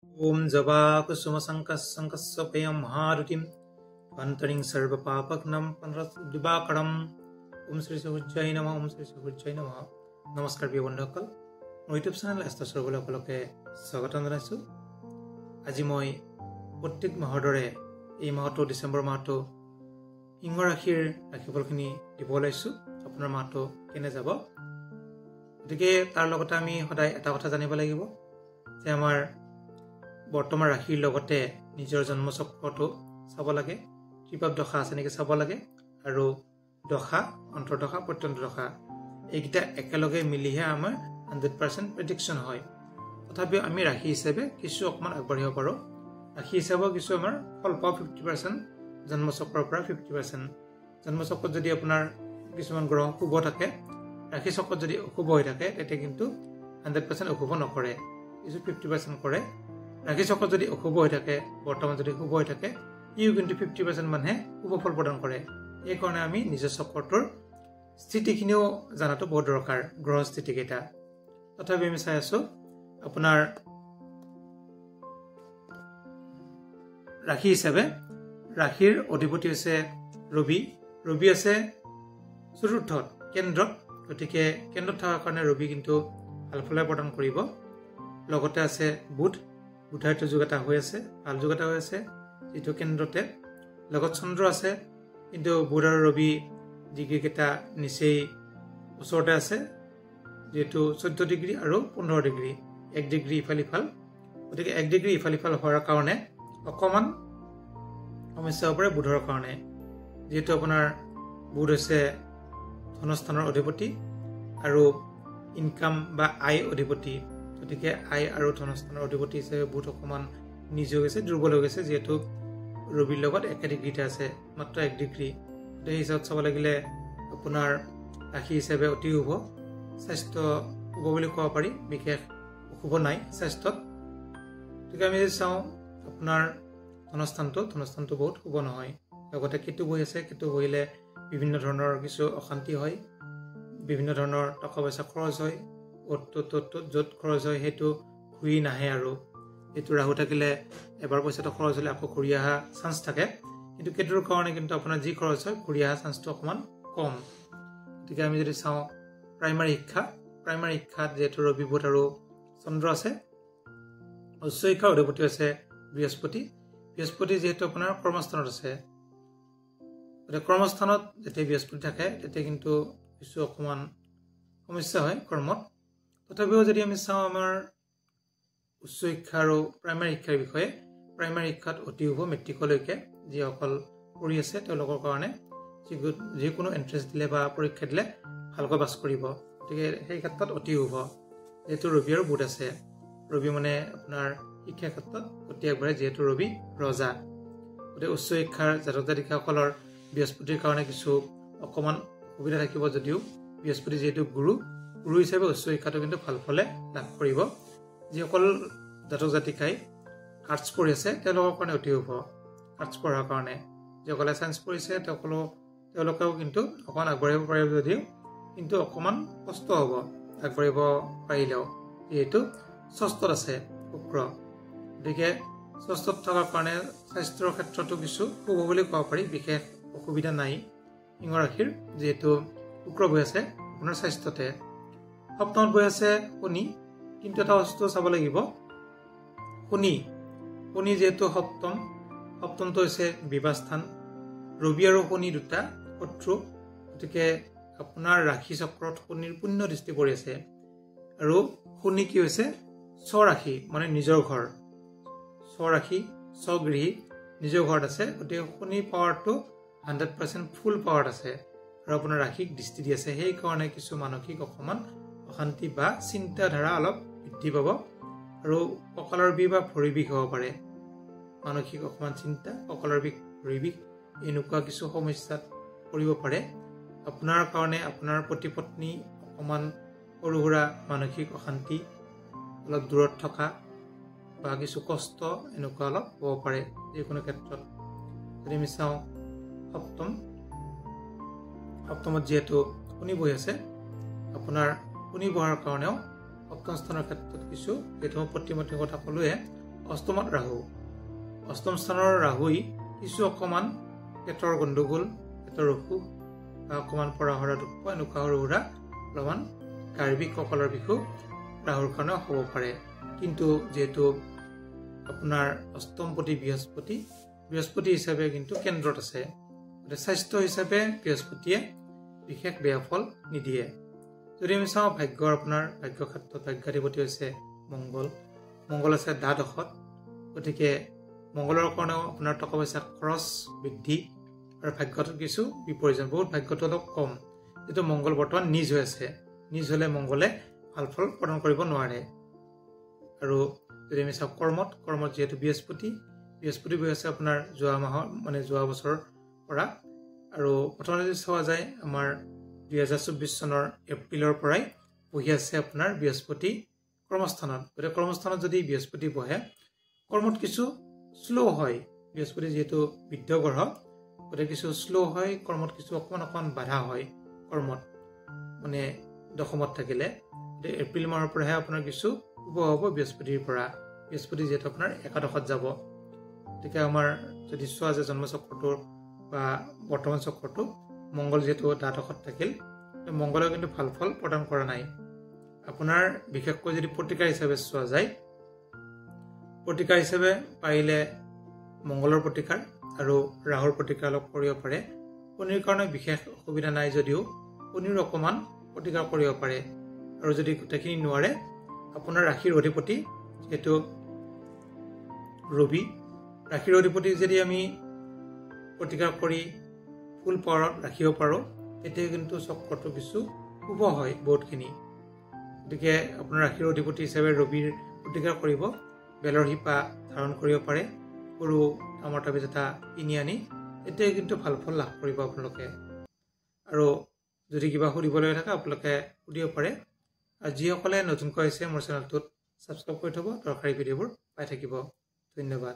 ओम जबा कुसुम संकस्संकस्सपयं महारुतिं पंतरिं सर्वपापघ्नं दिवाकरं ओम श्री सूर्याय नमः ओम श्री सूर्याय नमः। नमस्कार प्रिय बন্ধুসকল, মোৰ ইউটিউব চেনেল এষ্টাৰ সকলোকে স্বাগতম জনাইছো। আজি মই প্ৰত্যেক মাহৰ দৰে এই মাহটো ডিসেম্বৰ মাহটো সিংহ ৰাশিৰ ৰাশিফলখিনি দিব লৈছো। আপোনাৰ মাহটো কেনে যাব, গতিকে তাৰ লগতে আমি সদায় এটা কথা জানিব লাগিব যে আমাৰ বৰ্তমান ৰাশিৰ লগতে নিজৰ জন্ম চক্ৰটো চাব লাগে, ত্ৰিপাদ দশা আছে নেকি চাব লাগে, আৰু দশা, অন্তৰ্দশা, প্ৰত্যন্ত দশা এইকেইটা একেলগে মিলিহে আমাৰ 100% প্ৰেডিকশ্যন হয়। তথাপিও আমি ৰাশি হিচাপে কিছু অকণমান আগবাঢ়িব পাৰোঁ। ৰাশি হিচাপেও কিছু আমাৰ ফল পাওঁ 50%, জন্মচক্ৰৰ পৰা 50%। জন্মচক্ৰত যদি আপোনাৰ কিছুমান গ্ৰহ শুভ থাকে, ৰাশি চক্ৰত যদি অশুভ হৈ থাকে, তেতিয়া কিন্তু 100% অশুভ নকৰে, কিছু 50% কৰে। ৰাশি চক্ৰত যদি অশুভ হৈ থাকে, বৰ্তমান যদি শুভ হৈ থাকে, ইও কিন্তু 50% মানুহে শুভ ফল প্ৰদান কৰে। এইকাৰণে আমি নিজৰ চক্ৰটোৰ স্থিতিখিনিও জানাটো বহুত দৰকাৰ, গ্ৰহ স্থিতিকেইটা। তথাপি আমি চাই আছো আপোনাৰ ৰাশি হিচাপে ৰাশিৰ অধিপতি হৈছে ৰবি। ৰবি আছে চতুৰ্থত, কেন্দ্ৰত। গতিকে কেন্দ্ৰত থকাৰ কাৰণে ৰবি কিন্তু ভাল ফল প্ৰদান কৰিব। লগতে আছে বুধ, বুধায়িত যুগ এটা হৈ আছে, ভাল যুগ এটা হৈ আছে যিটো কেন্দ্ৰতে। লগত চন্দ্ৰ আছে, কিন্তু বুধ আৰু ৰবি ডিগ্ৰীকেইটা নিচেই ওচৰতে আছে, যিহেতু 14 ডিগ্ৰী আৰু 15 ডিগ্ৰী, 1 ডিগ্ৰী ইফাল ইফাল। গতিকে 1 ডিগ্ৰী ইফাল ইফাল হোৱাৰ কাৰণে অকণমান সমস্যা হ'ব পাৰে বুধৰ কাৰণে, যিহেতু আপোনাৰ বুধ হৈছে ধনস্থানৰ অধিপতি আৰু ইনকাম বা আয় অধিপতি। গতিকে আয় আৰু ধনস্থানৰ অধিপতি হিচাপে বুধ অকণমান নিজ হৈ গৈছে, দুৰ্বল হৈ গৈছে, যিহেতু ৰবিৰ লগত 1 ডিগ্ৰীতে আছে, মাত্ৰ 1 ডিগ্ৰী। সেই হিচাপত চাব লাগিলে আপোনাৰ ৰাশি হিচাপে অতি শুভ, স্বাস্থ্য শুভ বুলি ক'ব পাৰি, বিশেষ অশুভ নাই স্বাস্থ্যত। গতিকে আমি যদি চাওঁ আপোনাৰ ধনস্থানটো বহুত শুভ নহয়। লগতে কেতু বহি আছে, কেতু বহিলে বিভিন্ন ধৰণৰ কিছু অশান্তি হয়, বিভিন্ন ধৰণৰ টকা পইচা খৰচ হয়, য'ত খৰচ হয় সেইটো ঘূৰি নাহে। আৰু এইটো ৰাহু থাকিলে এবাৰ পইচাটো খৰচ হ'লে আকৌ ঘূৰি অহা চান্স থাকে, কিন্তু কেতুৰ কাৰণে কিন্তু আপোনাৰ যি খৰচ হয় ঘূৰি অহা চান্সটো অকণমান কম। গতিকে আমি যদি চাওঁ প্ৰাইমাৰী শিক্ষাত যিহেতু ৰবি, বুধ আৰু চন্দ্ৰ আছে। উচ্চ শিক্ষাৰ অধিপতি আছে বৃহস্পতি যিহেতু আপোনাৰ কৰ্মস্থানত আছে। গতিকে কৰ্মস্থানত যেতিয়া বৃহস্পতি থাকে তেতিয়া কিন্তু কিছু অকণমান সমস্যা হয় কৰ্মত। তথাপিও যদি আমি চাওঁ আমাৰ উচ্চ শিক্ষা আৰু প্ৰাইমাৰী শিক্ষাৰ বিষয়ে, প্ৰাইমাৰী শিক্ষাত অতি শুভ মেট্ৰিকলৈকে যিসকল পঢ়ি আছে তেওঁলোকৰ কাৰণে যিকোনো এণ্ট্ৰেঞ্চ দিলে বা পৰীক্ষা দিলে ভালকৈ পাছ কৰিব। গতিকে সেই ক্ষেত্ৰত অতি শুভ, যিহেতু ৰবি আৰু বুধ আছে। ৰবি মানে আপোনাৰ শিক্ষাৰ ক্ষেত্ৰত অতি আগবাঢ়ে, যিহেতু ৰবি ৰজা। গতিকে উচ্চ শিক্ষাৰ জাতক জাতিকাসকলৰ বৃহস্পতিৰ কাৰণে কিছু অকণমান অসুবিধা থাকিব, যদিও বৃহস্পতি যিহেতু গুৰু হিচাপে উচ্চ শিক্ষাটো কিন্তু ভাল ফলে লাভ কৰিব। যিসকল জাতক জাতিকাই আৰ্টছ পঢ়ি আছে তেওঁলোকৰ কাৰণে অতি শুভ, আৰ্টছ পঢ়াৰ কাৰণে। যিসকলে ছায়েন্স পঢ়িছে তেওঁলোকেও কিন্তু অকণমান আগবাঢ়িব পাৰিব, যদিও কিন্তু অকণমান কষ্ট হ'ব আগবাঢ়িব পাৰিলেও, যিহেতু ষষ্ঠত আছে শুক্ৰ। গতিকে ষষ্ঠত থকাৰ কাৰণে স্বাস্থ্যৰ ক্ষেত্ৰতো কিছু শুভ বুলি ক'ব পাৰি, বিশেষ অসুবিধা নাই সিংহ ৰাশিৰ, যিহেতু শুক্ৰ বহি আছে আপোনাৰ স্বাস্থ্যতে। সপ্তমত বহি আছে শনি, কিন্তু এটা বস্তু চাব লাগিব, শনি যিহেতু সপ্তমটো হৈছে বিবাহ স্থান। ৰবি আৰু শনি দুটা শত্ৰু, গতিকে আপোনাৰ ৰাশি চক্ৰত শনিৰ পুণ্য দৃষ্টি পৰি আছে। আৰু শনি কি হৈছে স্বৰাশি, মানে নিজৰ ঘৰ, স্বৰাশি স্বগৃহী নিজৰ ঘৰত আছে। গতিকে শনি পাৱাৰটো 100% ফুল পাৱাৰত আছে আৰু আপোনাৰ ৰাশিক দৃষ্টি দি আছে। সেইকাৰণে কিছু মানসিক অকণমান অশান্তি বা চিন্তাধাৰা অলপ বৃদ্ধি পাব, আৰু কঁকালৰ বিষ বা ভৰি বিষ হ'ব পাৰে। মানসিক অকণমান চিন্তা, কঁকালৰ বিষ, ভৰি বিষ এনেকুৱা কিছু সমস্যাত পৰিব পাৰে। আপোনাৰ কাৰণে আপোনাৰ পতি পত্নী অকণমান সৰু সুৰা মানসিক অশান্তি, অলপ দূৰত থকা বা কিছু কষ্ট এনেকুৱা অলপ হ'ব পাৰে যিকোনো ক্ষেত্ৰত। যদি আমি চাওঁ সপ্তমত যিহেতু শনি বহি আছে, আপোনাৰ শনি বহাৰ কাৰণেও সপ্তম স্থানৰ ক্ষেত্ৰত কিছু, যিহেতু মই প্ৰতিমতিৰ কথা ক'লোৱে, অষ্টমত ৰাহু অষ্টম স্থানৰ ৰাহুই কিছু অকণমান পেটৰ গণ্ডগোল পেটৰ অসুখ বা অকণমান পঢ়া শুনা দুখ পোৱা এনেকুৱা সৰু সুৰা অলপমান গাৰ বিষ কঁকালৰ বিষো ৰাহুৰ কাৰণে হ'ব পাৰে কিন্তু যেহেতু আপোনাৰ অষ্টমপতি বৃহস্পতি হিচাপে কিন্তু কেন্দ্ৰত আছে স্বাস্থ্য হিচাপে বৃহস্পতিয়ে বিশেষ বেয়া ফল নিদিয়ে যদি আমি চাওঁ ভাগ্যৰ আপোনাৰ ভাগ্য ক্ষেত্ৰত ভাগ্যাধিপতি হৈছে মংগল আছে দ্বাদশত গতিকে মংগলৰ কাৰণেও আপোনাৰ টকা পইচা খৰচ বৃদ্ধি আৰু ভাগ্যটো কিছু বিপৰ্যয় বহুত ভাগ্যটো অলপ কম যিটো মংগল বৰ্তমান নিজ হৈ আছে নিজ হ'লে মংগলে ভাল ফল প্ৰদান কৰিব নোৱাৰে আৰু যদি আমি চাওঁ কৰ্মত যিহেতু বৃহস্পতি বহি আছে আপোনাৰ যোৱা বছৰৰ পৰা আৰু প্ৰথমতে যদি চোৱা যায় আমাৰ 2024 চনৰ এপ্ৰিলৰ পৰাই বহি আছে আপোনাৰ বৃহস্পতি কৰ্মস্থানত গতিকে কৰ্মস্থানত যদি বৃহস্পতি বহে কৰ্মত কিছু শ্ল' হয় বৃহস্পতি যিহেতু বৃদ্ধ গ্ৰহ গতিকে কিছু শ্ল' হয় কৰ্মত কিছু অকণমান বাধা হয় কৰ্মত মানে দশমত থাকিলে এপ্ৰিল মাহৰ পৰাহে আপোনাৰ কিছু শুভ হ'ব বৃহস্পতিৰ পৰা বৃহস্পতি যিহেতু আপোনাৰ একাদশত যাব গতিকে আমাৰ যদি চোৱা যায় জন্মচক্ৰটোৰ বা বৰ্তমান চক্ৰটো মংগল যিহেতু দ্বাদশত থাকিল মংগলে কিন্তু ভাল ফল প্ৰদান কৰা নাই আপোনাৰ বিশেষকৈ যদি প্ৰতিকাৰ হিচাপে চোৱা যায় প্ৰতিকাৰ হিচাপে পাৰিলে মংগলৰ প্ৰতিকাৰ আৰু ৰাহুৰ প্ৰতিকাৰ অলপ কৰিব পাৰে শনিৰ কাৰণে বিশেষ অসুবিধা নাই যদিও শনিৰ অকণমান প্ৰতিকাৰ কৰিব পাৰে আৰু যদি গোটেইখিনি নোৱাৰে আপোনাৰ ৰাশিৰ অধিপতি যিহেতু ৰবি ৰাশিৰ অধিপতি যদি আমি প্ৰতিকাৰ কৰি ফুল পাৱাৰত ৰাখিব পাৰোঁ তেতিয়া কিন্তু চক্ৰটো কিছু শুভ হয় বহুতখিনি গতিকে আপোনাৰ ৰাশিৰ অধিপতি হিচাপে ৰবিৰ প্ৰতিকাৰ কৰিব বেলৰ শিপা ধাৰণ কৰিব পাৰে সৰু তামৰ তাবিজ এটা কিনি আনি তেতিয়া কিন্তু ভাল ফল লাভ কৰিব আপোনালোকে আৰু যদি কিবা সুধিবলৈ থাকে আপোনালোকে সুধিব পাৰে আৰু যিসকলে নতুনকৈ আহিছে মোৰ চেনেলটোত ছাবস্ক্ৰাইব কৰি থ'ব দৰকাৰী ভিডিঅ'বোৰ পাই থাকিব ধন্যবাদ